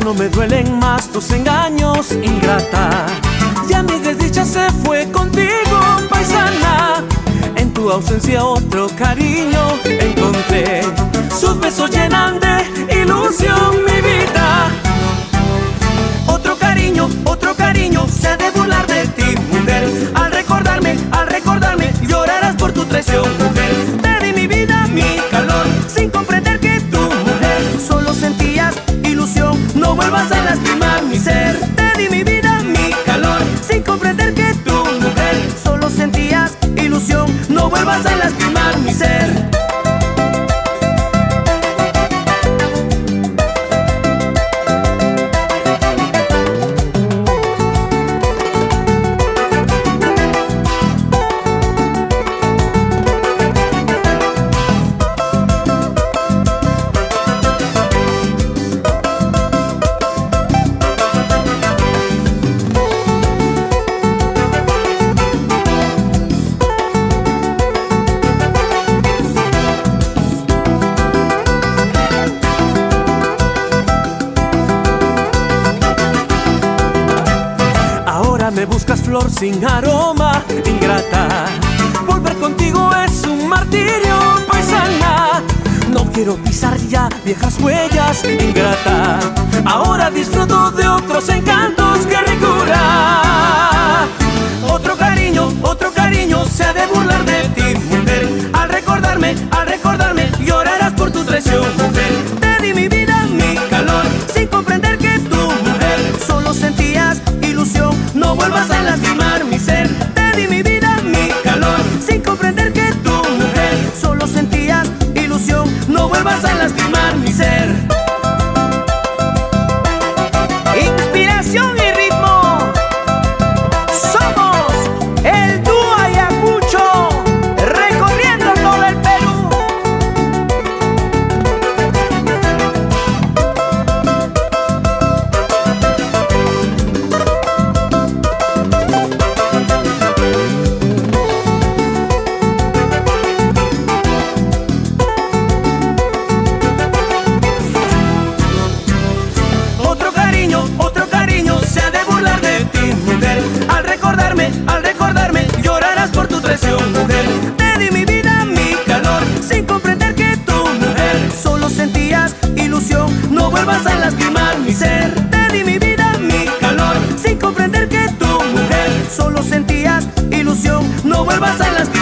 no me duelen más tus engaños, ingrata. Ya mi desdicha se fue contigo, paisana. En tu ausencia otro cariño encontré. Sus besos llenan de ilusión mi vida. Otro cariño se ha de burlar de ti, mujer. Al recordarme, llorarás por tu traición, mujer. Te di mi vida, mi calor, sin comprender que tú, mujer, solo sentías ilusión. No vuelvas a lastimar mi ser. Te di mi vida, mi calor, sin comprender que tú, mujer, solo sentías ilusión. No vuelvas a lastimar mi ser. Me buscas flor sin aroma, ingrata. Volver contigo es un martirio, paisana. No quiero pisar ya viejas huellas, ingrata. Ahora disfruto de otros encantos, que ricura. Otro cariño se ha de burlar de ti, mujer. Al recordarme, llorarás por tu traición, mujer. Te di mi vida, mi calor, sin comprender que tú, mujer, solo sentías ilusión. No vuelvas a lastimar mi ser. Te di mi vida, mi calor, sin comprender que tú, mujer, solo sentías ilusión. No vuelvas a lastimar mi ser. Inspiración y ritmo. Somos el dúo Ayacucho, recorriendo todo el Perú. Otro cariño se ha de burlar de ti, mujer. Al recordarme, llorarás por tu traición, mujer. Te di mi vida, mi calor, sin comprender que tú, mujer, solo sentías ilusión. No vuelvas a lastimar mi ser. Te di mi vida, mi calor, sin comprender que tú, mujer, solo sentías ilusión. No vuelvas a lastimar.